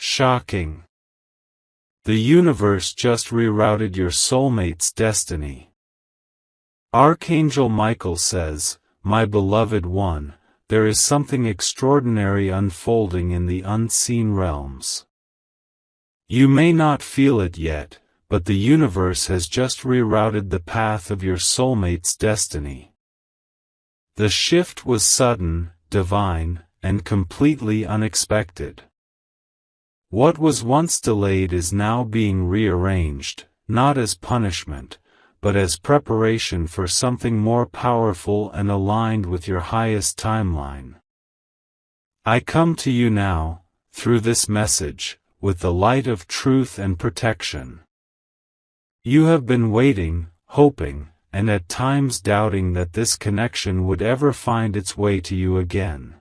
Shocking. The universe just rerouted your soulmate's destiny. Archangel Michael says, "My beloved one, there is something extraordinary unfolding in the unseen realms. You may not feel it yet, but the universe has just rerouted the path of your soulmate's destiny." The shift was sudden, divine, and completely unexpected. What was once delayed is now being rearranged, not as punishment, but as preparation for something more powerful and aligned with your highest timeline. I come to you now, through this message, with the light of truth and protection. You have been waiting, hoping, and at times doubting that this connection would ever find its way to you again.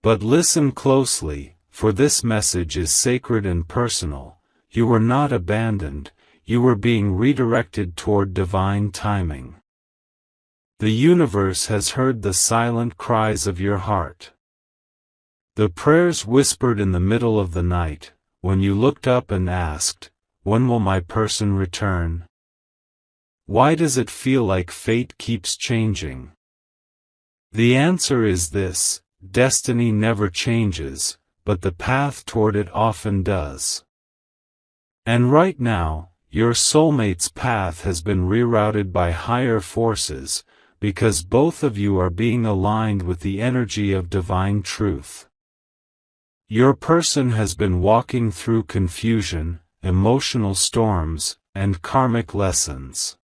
But listen closely, for this message is sacred and personal. You were not abandoned, you were being redirected toward divine timing. The universe has heard the silent cries of your heart. The prayers whispered in the middle of the night, when you looked up and asked, "When will my person return? Why does it feel like fate keeps changing?" The answer is this: destiny never changes, but the path toward it often does. And right now, your soulmate's path has been rerouted by higher forces, because both of you are being aligned with the energy of divine truth. Your person has been walking through confusion, emotional storms, and karmic lessons.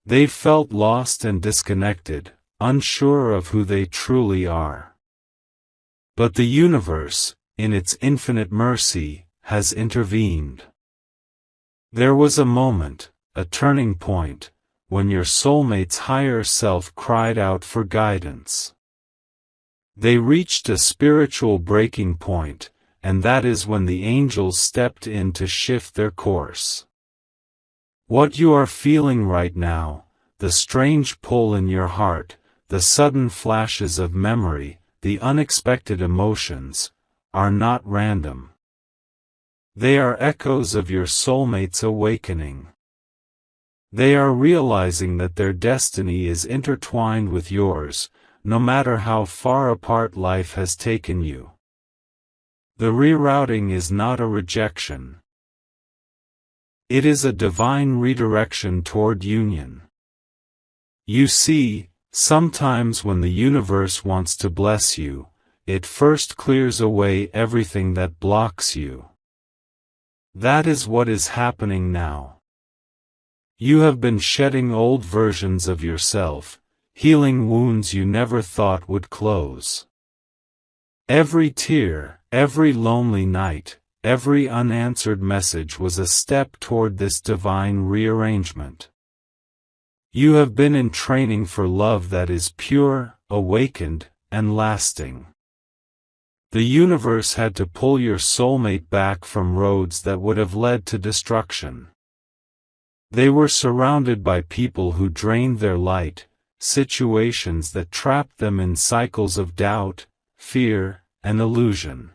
They've felt lost and disconnected, unsure of who they truly are. But the universe, in its infinite mercy, has intervened. There was a moment, a turning point, when your soulmate's higher self cried out for guidance. They reached a spiritual breaking point, and that is when the angels stepped in to shift their course. What you are feeling right now, the strange pull in your heart, the sudden flashes of memory, the unexpected emotions, are not random. They are echoes of your soulmate's awakening. They are realizing that their destiny is intertwined with yours, no matter how far apart life has taken you. The rerouting is not a rejection. It is a divine redirection toward union. You see, sometimes when the universe wants to bless you, it first clears away everything that blocks you. That is what is happening now. You have been shedding old versions of yourself, healing wounds you never thought would close. Every tear, every lonely night, every unanswered message was a step toward this divine rearrangement. You have been in training for love that is pure, awakened, and lasting. The universe had to pull your soulmate back from roads that would have led to destruction. They were surrounded by people who drained their light, situations that trapped them in cycles of doubt, fear, and illusion.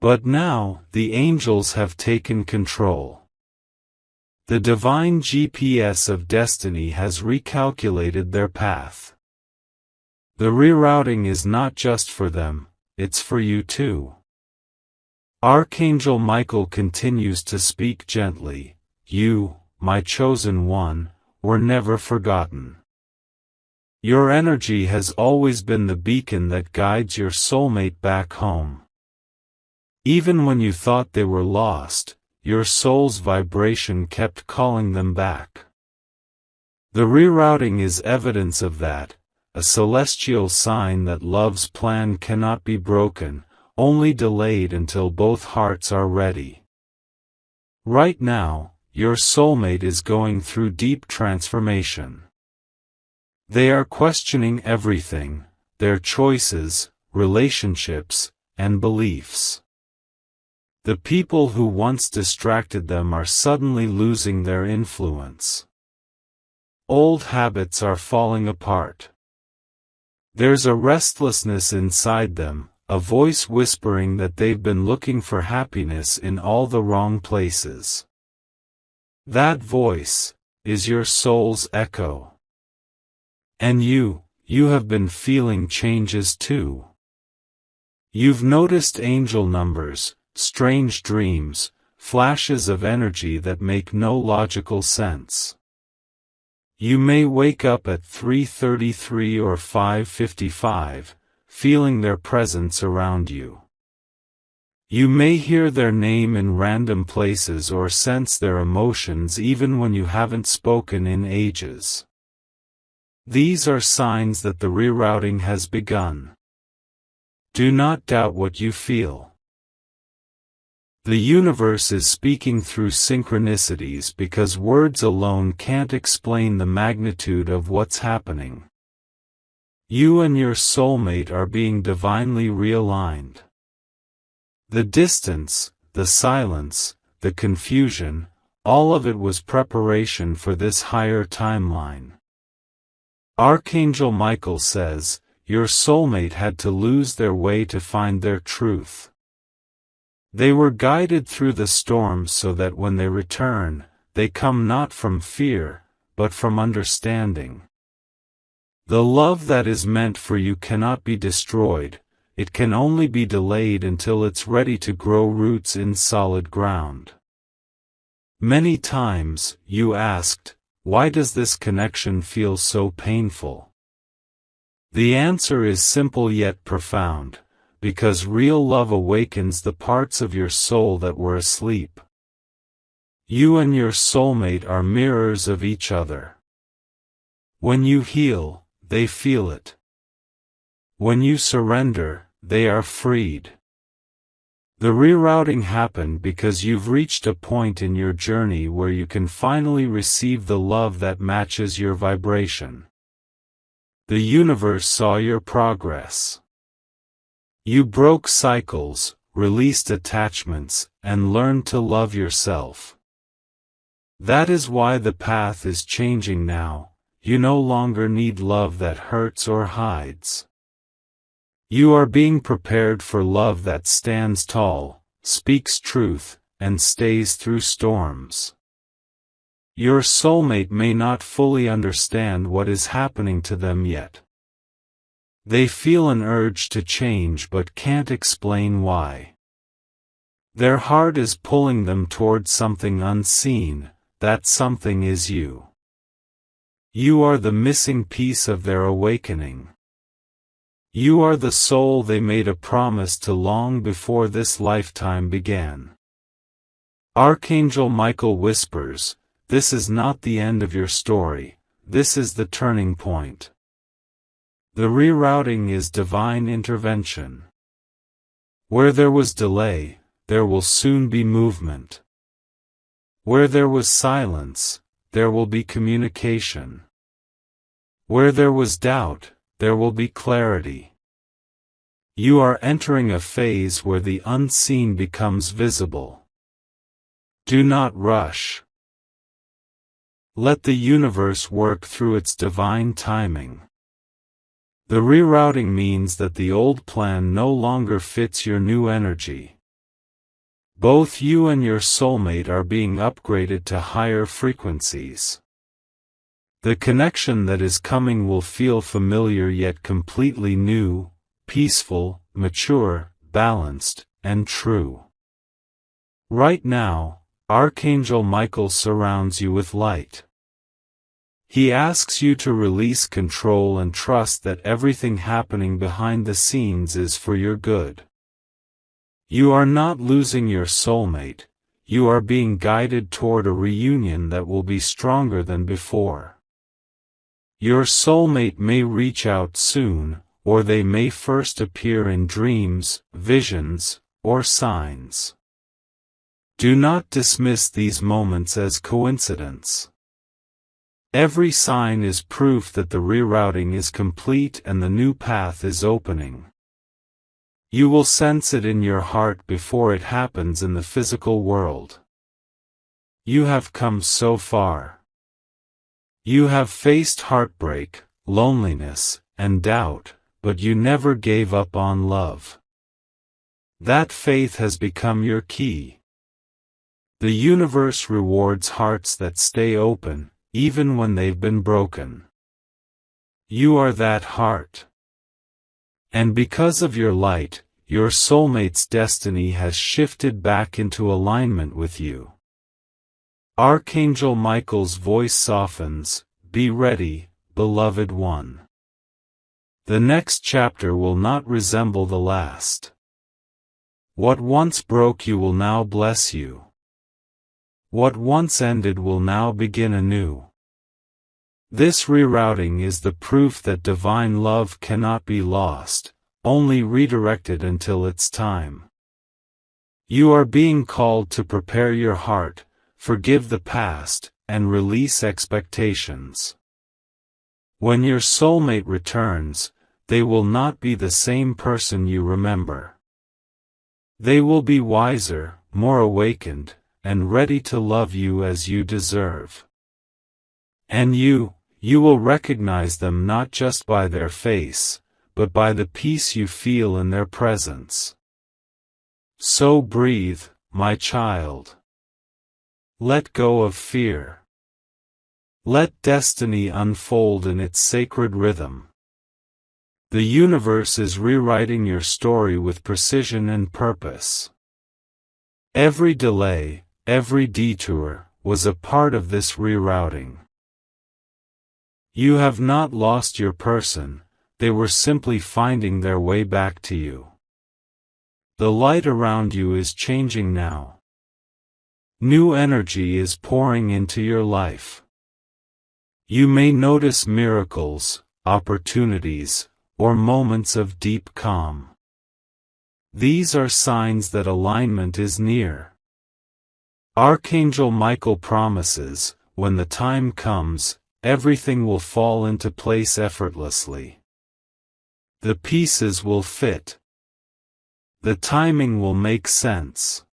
But now, the angels have taken control. The divine GPS of destiny has recalculated their path. The rerouting is not just for them, it's for you too. Archangel Michael continues to speak gently. You, my chosen one, were never forgotten. Your energy has always been the beacon that guides your soulmate back home. Even when you thought they were lost, your soul's vibration kept calling them back. The rerouting is evidence of that, a celestial sign that love's plan cannot be broken, only delayed until both hearts are ready. Right now, your soulmate is going through deep transformation. They are questioning everything, their choices, relationships, and beliefs. The people who once distracted them are suddenly losing their influence. Old habits are falling apart. There's a restlessness inside them, a voice whispering that they've been looking for happiness in all the wrong places. That voice is your soul's echo. And you have been feeling changes too. You've noticed angel numbers, strange dreams, flashes of energy that make no logical sense. You may wake up at 3:33 or 5:55, feeling their presence around you. You may hear their name in random places or sense their emotions even when you haven't spoken in ages. These are signs that the rerouting has begun. Do not doubt what you feel. The universe is speaking through synchronicities because words alone can't explain the magnitude of what's happening. You and your soulmate are being divinely realigned. The distance, the silence, the confusion, all of it was preparation for this higher timeline. Archangel Michael says, your soulmate had to lose their way to find their truth. They were guided through the storms so that when they return, they come not from fear, but from understanding. The love that is meant for you cannot be destroyed, it can only be delayed until it's ready to grow roots in solid ground. Many times, you asked, why does this connection feel so painful? The answer is simple yet profound. Because real love awakens the parts of your soul that were asleep. You and your soulmate are mirrors of each other. When you heal, they feel it. When you surrender, they are freed. The rerouting happened because you've reached a point in your journey where you can finally receive the love that matches your vibration. The universe saw your progress. You broke cycles, released attachments, and learned to love yourself. That is why the path is changing now. You no longer need love that hurts or hides. You are being prepared for love that stands tall, speaks truth, and stays through storms. Your soulmate may not fully understand what is happening to them yet. They feel an urge to change but can't explain why. Their heart is pulling them towards something unseen, that something is you. You are the missing piece of their awakening. You are the soul they made a promise to long before this lifetime began. Archangel Michael whispers, this is not the end of your story, this is the turning point. The rerouting is divine intervention. Where there was delay, there will soon be movement. Where there was silence, there will be communication. Where there was doubt, there will be clarity. You are entering a phase where the unseen becomes visible. Do not rush. Let the universe work through its divine timing. The rerouting means that the old plan no longer fits your new energy. Both you and your soulmate are being upgraded to higher frequencies. The connection that is coming will feel familiar yet completely new, peaceful, mature, balanced, and true. Right now, Archangel Michael surrounds you with light. He asks you to release control and trust that everything happening behind the scenes is for your good. You are not losing your soulmate, you are being guided toward a reunion that will be stronger than before. Your soulmate may reach out soon, or they may first appear in dreams, visions, or signs. Do not dismiss these moments as coincidence. Every sign is proof that the rerouting is complete and the new path is opening. You will sense it in your heart before it happens in the physical world. You have come so far. You have faced heartbreak, loneliness, and doubt, but you never gave up on love. That faith has become your key. The universe rewards hearts that stay open, even when they've been broken. You are that heart. And because of your light, your soulmate's destiny has shifted back into alignment with you. Archangel Michael's voice softens, "Be ready, beloved one. The next chapter will not resemble the last. What once broke you will now bless you. What once ended will now begin anew." This rerouting is the proof that divine love cannot be lost, only redirected until its time. You are being called to prepare your heart, forgive the past, and release expectations. When your soulmate returns, they will not be the same person you remember. They will be wiser, more awakened, and ready to love you as you deserve. And you will recognize them not just by their face, but by the peace you feel in their presence. So breathe, my child. Let go of fear. Let destiny unfold in its sacred rhythm. The universe is rewriting your story with precision and purpose. Every delay, every detour, was a part of this rerouting. You have not lost your person, they were simply finding their way back to you. The light around you is changing now. New energy is pouring into your life. You may notice miracles, opportunities, or moments of deep calm. These are signs that alignment is near. Archangel Michael promises, when the time comes, everything will fall into place effortlessly. The pieces will fit. The timing will make sense.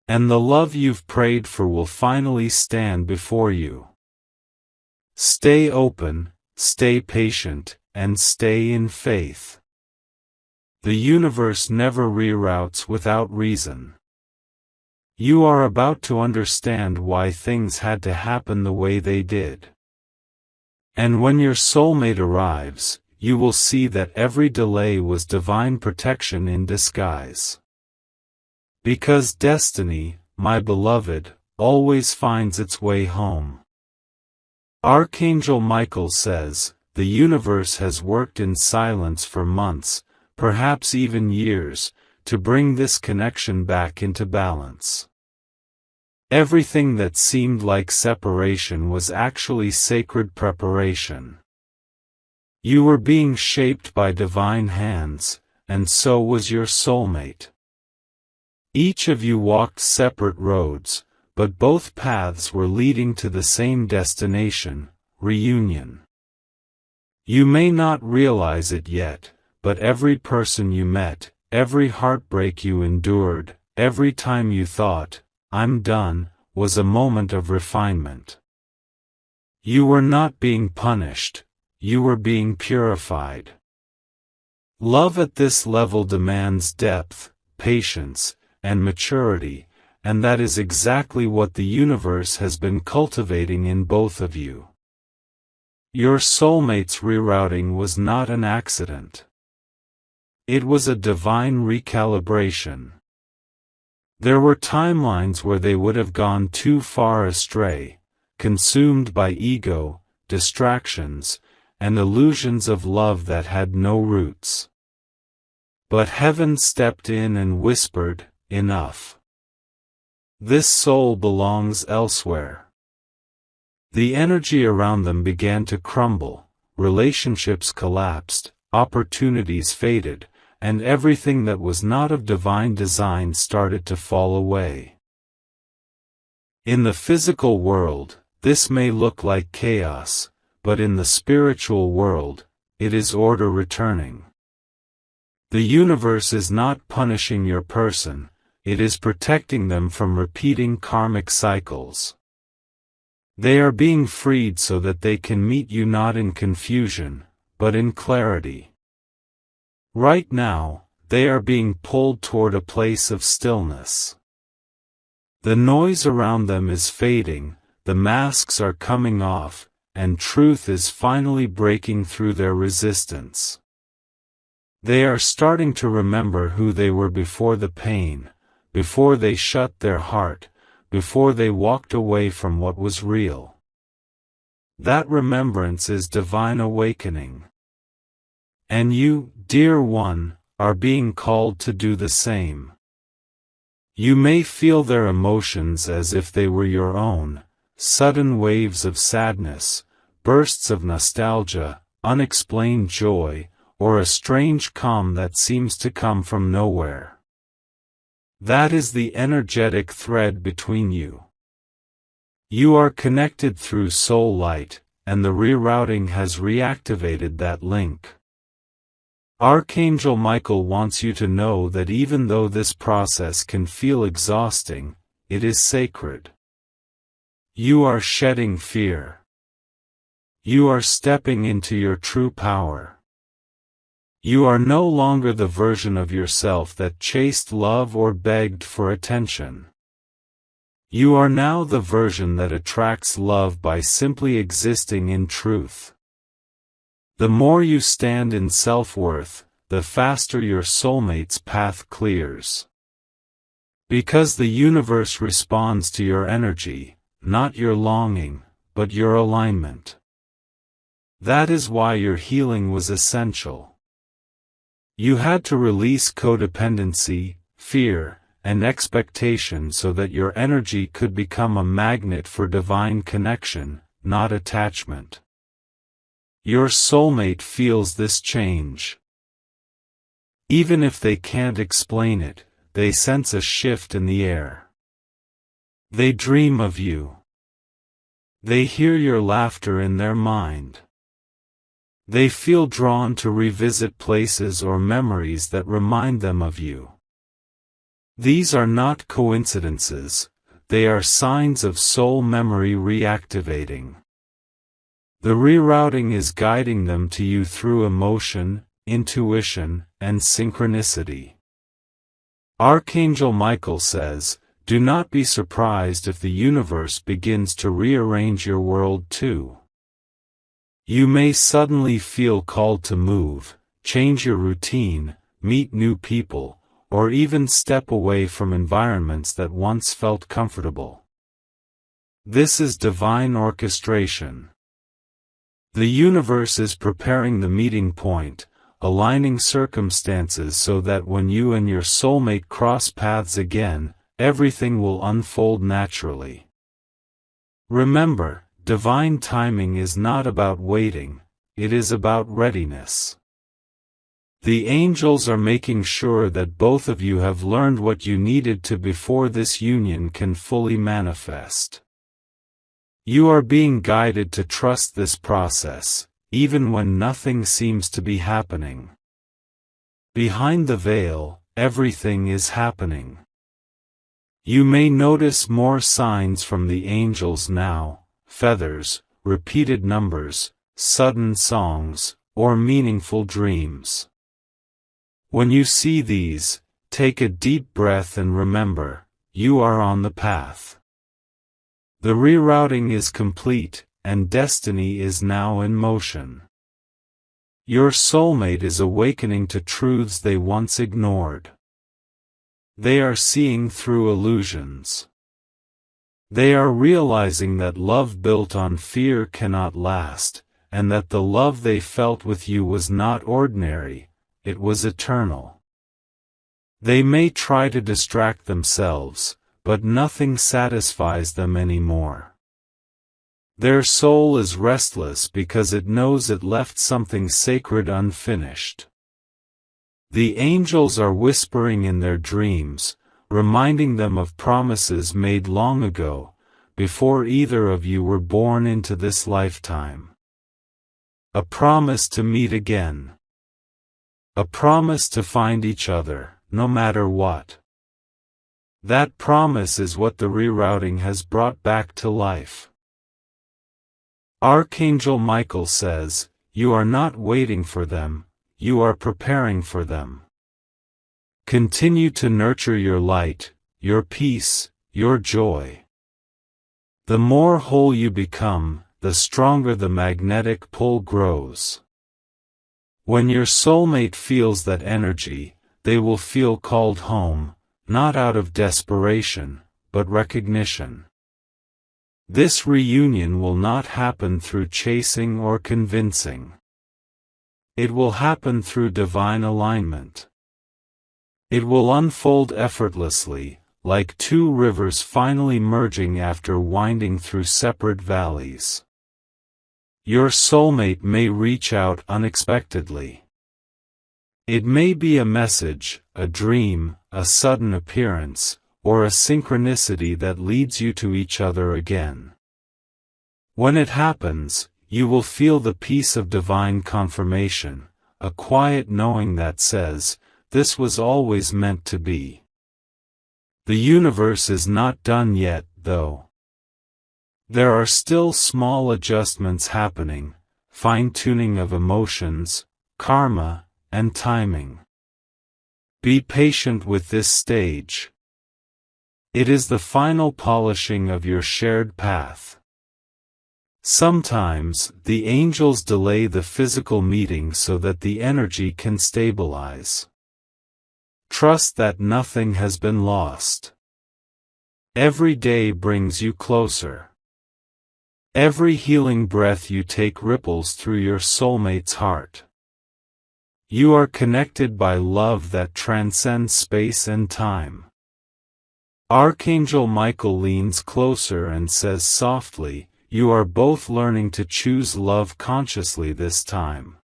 And the love you've prayed for will finally stand before you. Stay open, stay patient, and stay in faith. The universe never reroutes without reason. You are about to understand why things had to happen the way they did. And when your soulmate arrives, you will see that every delay was divine protection in disguise. Because destiny, my beloved, always finds its way home. Archangel Michael says, the universe has worked in silence for months, perhaps even years, to bring this connection back into balance. Everything that seemed like separation was actually sacred preparation. You were being shaped by divine hands, and so was your soulmate. Each of you walked separate roads, but both paths were leading to the same destination, reunion. You may not realize it yet, but every person you met, every heartbreak you endured, every time you thought, "I'm done," was a moment of refinement. You were not being punished, you were being purified. Love at this level demands depth, patience, and maturity, and that is exactly what the universe has been cultivating in both of you. Your soulmate's rerouting was not an accident. It was a divine recalibration. There were timelines where they would have gone too far astray, consumed by ego, distractions, and illusions of love that had no roots. But heaven stepped in and whispered, "Enough. This soul belongs elsewhere." The energy around them began to crumble, relationships collapsed, opportunities faded, and everything that was not of divine design started to fall away. In the physical world, this may look like chaos, but in the spiritual world, it is order returning. The universe is not punishing your person, it is protecting them from repeating karmic cycles. They are being freed so that they can meet you not in confusion, but in clarity. Right now, they are being pulled toward a place of stillness. The noise around them is fading, the masks are coming off, and truth is finally breaking through their resistance. They are starting to remember who they were before the pain, before they shut their heart, before they walked away from what was real. That remembrance is divine awakening. And you, dear one, are being called to do the same. You may feel their emotions as if they were your own, sudden waves of sadness, bursts of nostalgia, unexplained joy, or a strange calm that seems to come from nowhere. That is the energetic thread between you. You are connected through soul light, and the rerouting has reactivated that link. Archangel Michael wants you to know that even though this process can feel exhausting, it is sacred. You are shedding fear. You are stepping into your true power. You are no longer the version of yourself that chased love or begged for attention. You are now the version that attracts love by simply existing in truth. The more you stand in self-worth, the faster your soulmate's path clears. Because the universe responds to your energy, not your longing, but your alignment. That is why your healing was essential. You had to release codependency, fear, and expectation so that your energy could become a magnet for divine connection, not attachment. Your soulmate feels this change. Even if they can't explain it, they sense a shift in the air. They dream of you. They hear your laughter in their mind. They feel drawn to revisit places or memories that remind them of you. These are not coincidences, they are signs of soul memory reactivating. The rerouting is guiding them to you through emotion, intuition, and synchronicity. Archangel Michael says, do not be surprised if the universe begins to rearrange your world too. You may suddenly feel called to move, change your routine, meet new people, or even step away from environments that once felt comfortable. This is divine orchestration. The universe is preparing the meeting point, aligning circumstances so that when you and your soulmate cross paths again, everything will unfold naturally. Remember, divine timing is not about waiting, it is about readiness. The angels are making sure that both of you have learned what you needed to before this union can fully manifest. You are being guided to trust this process, even when nothing seems to be happening. Behind the veil, everything is happening. You may notice more signs from the angels now, feathers, repeated numbers, sudden songs, or meaningful dreams. When you see these, take a deep breath and remember, you are on the path. The rerouting is complete, and destiny is now in motion. Your soulmate is awakening to truths they once ignored. They are seeing through illusions. They are realizing that love built on fear cannot last, and that the love they felt with you was not ordinary, it was eternal. They may try to distract themselves, but nothing satisfies them anymore. Their soul is restless because it knows it left something sacred unfinished. The angels are whispering in their dreams, reminding them of promises made long ago, before either of you were born into this lifetime. A promise to meet again. A promise to find each other, no matter what. That promise is what the rerouting has brought back to life. Archangel Michael says, you are not waiting for them, you are preparing for them. Continue to nurture your light, your peace, your joy. The more whole you become, the stronger the magnetic pull grows. When your soulmate feels that energy, they will feel called home, not out of desperation, but recognition. This reunion will not happen through chasing or convincing. It will happen through divine alignment. It will unfold effortlessly, like two rivers finally merging after winding through separate valleys. Your soulmate may reach out unexpectedly. It may be a message, a dream, a sudden appearance, or a synchronicity that leads you to each other again. When it happens, you will feel the peace of divine confirmation, a quiet knowing that says, "This was always meant to be." The universe is not done yet, though. There are still small adjustments happening, fine-tuning of emotions, karma, and timing. Be patient with this stage. It is the final polishing of your shared path. Sometimes, the angels delay the physical meeting so that the energy can stabilize. Trust that nothing has been lost. Every day brings you closer. Every healing breath you take ripples through your soulmate's heart. You are connected by love that transcends space and time. Archangel Michael leans closer and says softly, "You are both learning to choose love consciously this time.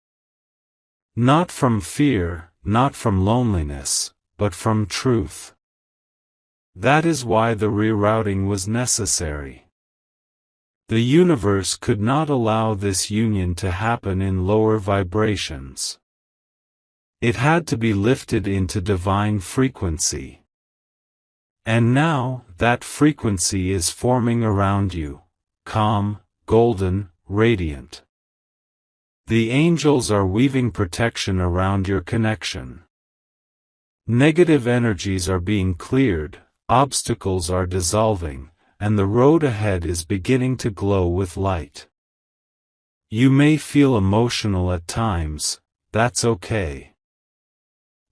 Not from fear, not from loneliness, but from truth." That is why the rerouting was necessary. The universe could not allow this union to happen in lower vibrations. It had to be lifted into divine frequency. And now, that frequency is forming around you, calm, golden, radiant. The angels are weaving protection around your connection. Negative energies are being cleared, obstacles are dissolving, and the road ahead is beginning to glow with light. You may feel emotional at times, that's okay.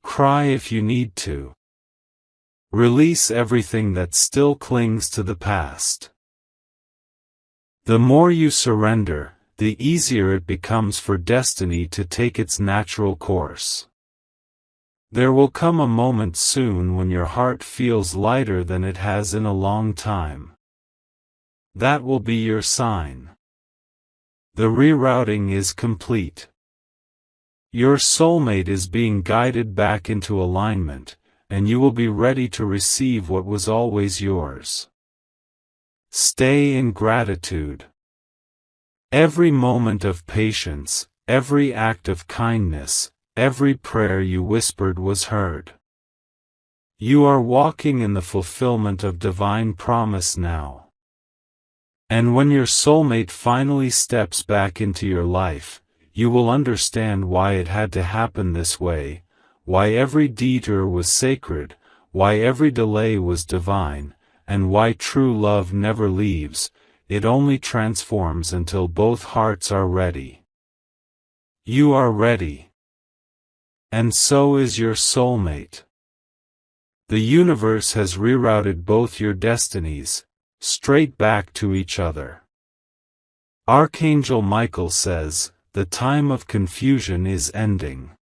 Cry if you need to. Release everything that still clings to the past. The more you surrender, the easier it becomes for destiny to take its natural course. There will come a moment soon when your heart feels lighter than it has in a long time. That will be your sign. The rerouting is complete. Your soulmate is being guided back into alignment, and you will be ready to receive what was always yours. Stay in gratitude. Every moment of patience, every act of kindness, every prayer you whispered was heard. You are walking in the fulfillment of divine promise now. And when your soulmate finally steps back into your life, you will understand why it had to happen this way, why every detour was sacred, why every delay was divine, and why true love never leaves, it only transforms until both hearts are ready. You are ready. And so is your soulmate. The universe has rerouted both your destinies, straight back to each other. Archangel Michael says, "The time of confusion is ending."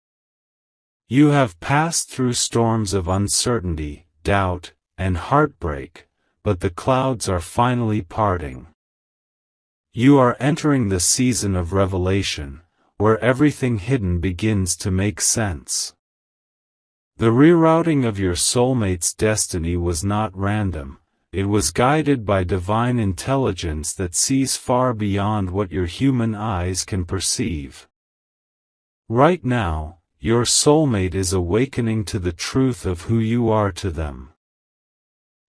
You have passed through storms of uncertainty, doubt, and heartbreak, but the clouds are finally parting. You are entering the season of revelation, where everything hidden begins to make sense. The rerouting of your soulmate's destiny was not random, it was guided by divine intelligence that sees far beyond what your human eyes can perceive. Right now, your soulmate is awakening to the truth of who you are to them.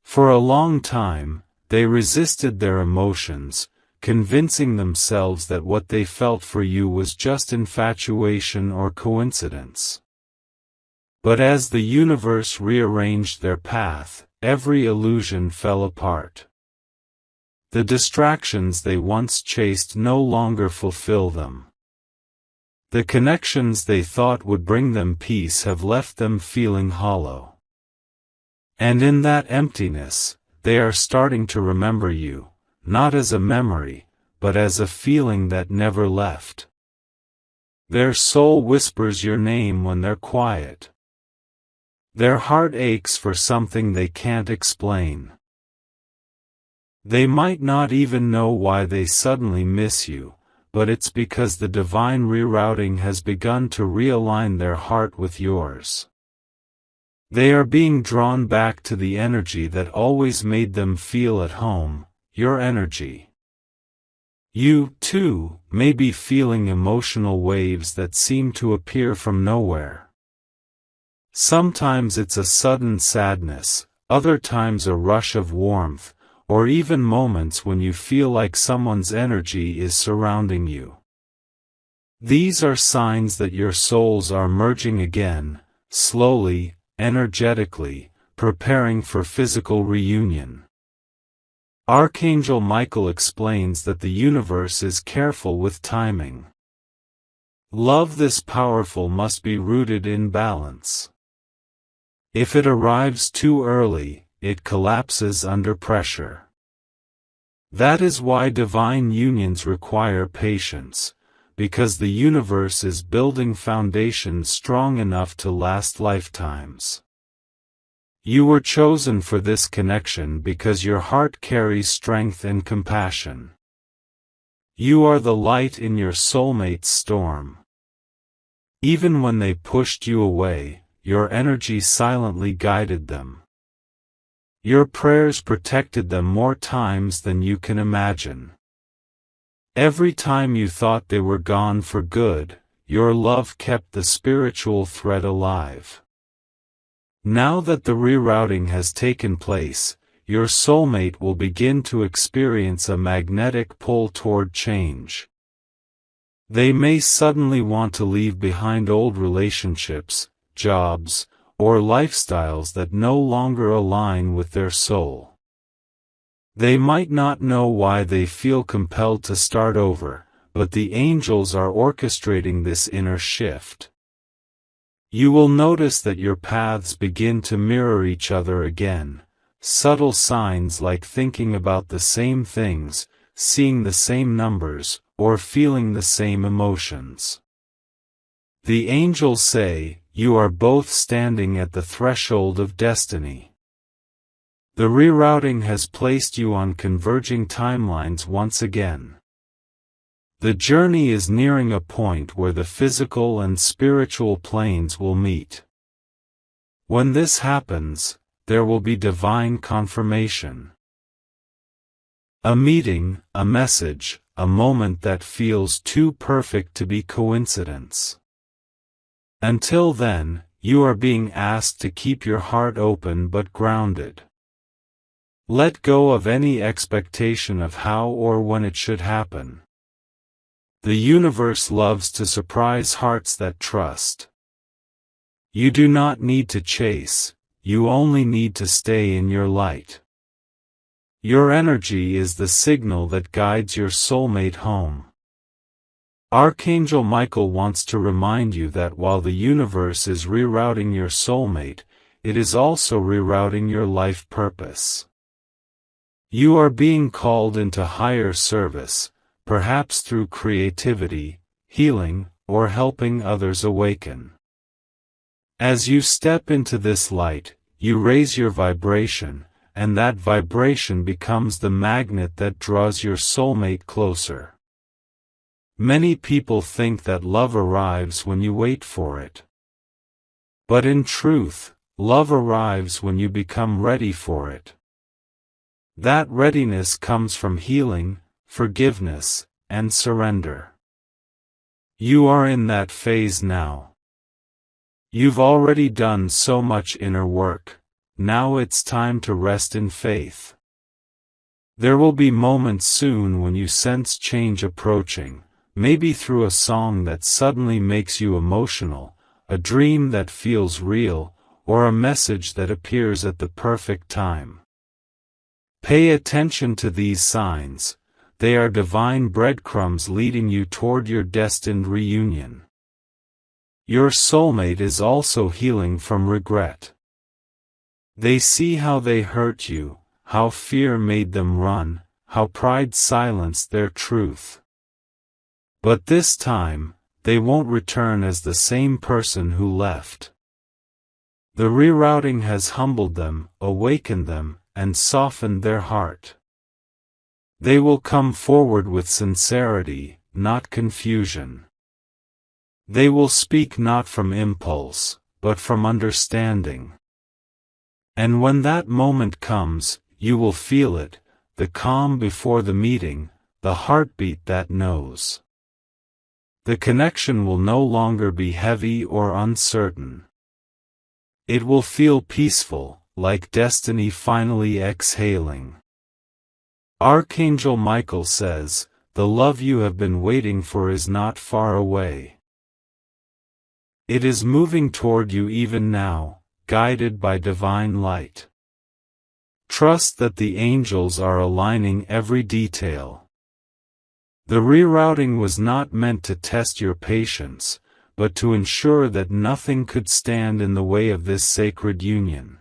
For a long time, they resisted their emotions, convincing themselves that what they felt for you was just infatuation or coincidence. But as the universe rearranged their path, every illusion fell apart. The distractions they once chased no longer fulfill them. The connections they thought would bring them peace have left them feeling hollow. And in that emptiness, they are starting to remember you, not as a memory, but as a feeling that never left. Their soul whispers your name when they're quiet. Their heart aches for something they can't explain. They might not even know why they suddenly miss you, but it's because the divine rerouting has begun to realign their heart with yours. They are being drawn back to the energy that always made them feel at home, your energy. You, too, may be feeling emotional waves that seem to appear from nowhere. Sometimes it's a sudden sadness, other times a rush of warmth, or even moments when you feel like someone's energy is surrounding you. These are signs that your souls are merging again, slowly, energetically, preparing for physical reunion. Archangel Michael explains that the universe is careful with timing. Love this powerful must be rooted in balance. If it arrives too early, it collapses under pressure. That is why divine unions require patience, because the universe is building foundations strong enough to last lifetimes. You were chosen for this connection because your heart carries strength and compassion. You are the light in your soulmate's storm. Even when they pushed you away, your energy silently guided them. Your prayers protected them more times than you can imagine. Every time you thought they were gone for good, your love kept the spiritual thread alive. Now that the rerouting has taken place, your soulmate will begin to experience a magnetic pull toward change. They may suddenly want to leave behind old relationships, jobs, or lifestyles that no longer align with their soul. They might not know why they feel compelled to start over, but the angels are orchestrating this inner shift. You will notice that your paths begin to mirror each other again, subtle signs like thinking about the same things, seeing the same numbers, or feeling the same emotions. The angels say, you are both standing at the threshold of destiny. The rerouting has placed you on converging timelines once again. The journey is nearing a point where the physical and spiritual planes will meet. When this happens, there will be divine confirmation. A meeting, a message, a moment that feels too perfect to be coincidence. Until then, you are being asked to keep your heart open but grounded. Let go of any expectation of how or when it should happen. The universe loves to surprise hearts that trust. You do not need to chase, you only need to stay in your light. Your energy is the signal that guides your soulmate home. Archangel Michael wants to remind you that while the universe is rerouting your soulmate, it is also rerouting your life purpose. You are being called into higher service, perhaps through creativity, healing, or helping others awaken. As you step into this light, you raise your vibration, and that vibration becomes the magnet that draws your soulmate closer. Many people think that love arrives when you wait for it. But in truth, love arrives when you become ready for it. That readiness comes from healing, forgiveness, and surrender. You are in that phase now. You've already done so much inner work, now it's time to rest in faith. There will be moments soon when you sense change approaching. Maybe through a song that suddenly makes you emotional, a dream that feels real, or a message that appears at the perfect time. Pay attention to these signs. They are divine breadcrumbs leading you toward your destined reunion. Your soulmate is also healing from regret. They see how they hurt you, how fear made them run, how pride silenced their truth. But this time, they won't return as the same person who left. The rerouting has humbled them, awakened them, and softened their heart. They will come forward with sincerity, not confusion. They will speak not from impulse, but from understanding. And when that moment comes, you will feel it, the calm before the meeting, the heartbeat that knows. The connection will no longer be heavy or uncertain. It will feel peaceful, like destiny finally exhaling. Archangel Michael says, "The love you have been waiting for is not far away. It is moving toward you even now, guided by divine light. Trust that the angels are aligning every detail." The rerouting was not meant to test your patience, but to ensure that nothing could stand in the way of this sacred union.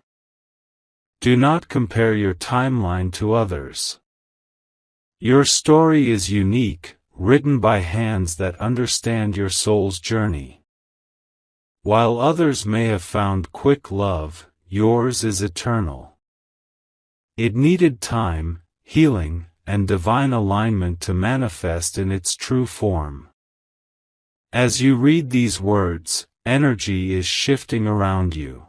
Do not compare your timeline to others. Your story is unique, written by hands that understand your soul's journey. While others may have found quick love, yours is eternal. It needed time, healing, and divine alignment to manifest in its true form. As you read these words, energy is shifting around you.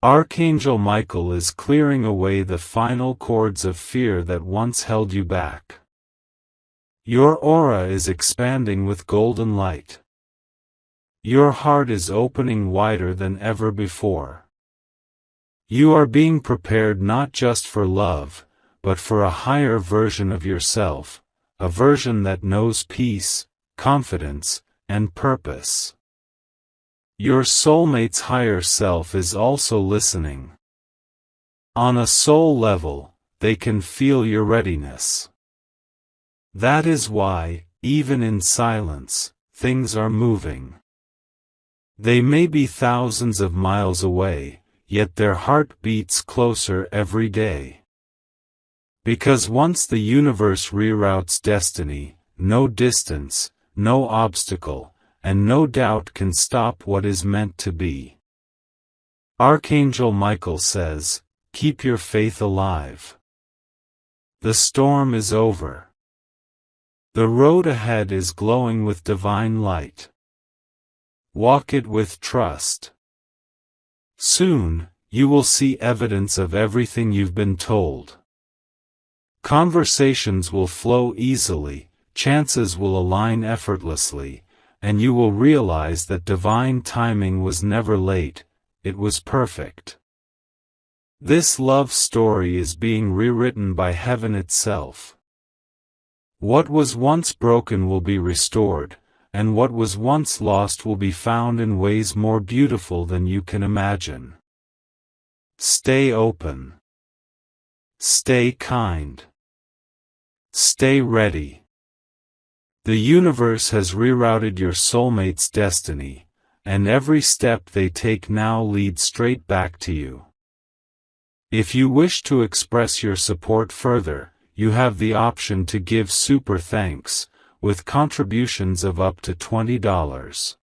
Archangel Michael is clearing away the final cords of fear that once held you back. Your aura is expanding with golden light. Your heart is opening wider than ever before. You are being prepared not just for love, but for a higher version of yourself, a version that knows peace, confidence, and purpose. Your soulmate's higher self is also listening. On a soul level, they can feel your readiness. That is why, even in silence, things are moving. They may be thousands of miles away, yet their heart beats closer every day. Because once the universe reroutes destiny, no distance, no obstacle, and no doubt can stop what is meant to be. Archangel Michael says, "Keep your faith alive. The storm is over. The road ahead is glowing with divine light. Walk it with trust. Soon, you will see evidence of everything you've been told. Conversations will flow easily, chances will align effortlessly, and you will realize that divine timing was never late, it was perfect." This love story is being rewritten by heaven itself. What was once broken will be restored, and what was once lost will be found in ways more beautiful than you can imagine. Stay open. Stay kind. Stay ready. The universe has rerouted your soulmate's destiny, and every step they take now leads straight back to you. If you wish to express your support further, you have the option to give super thanks, with contributions of up to $20.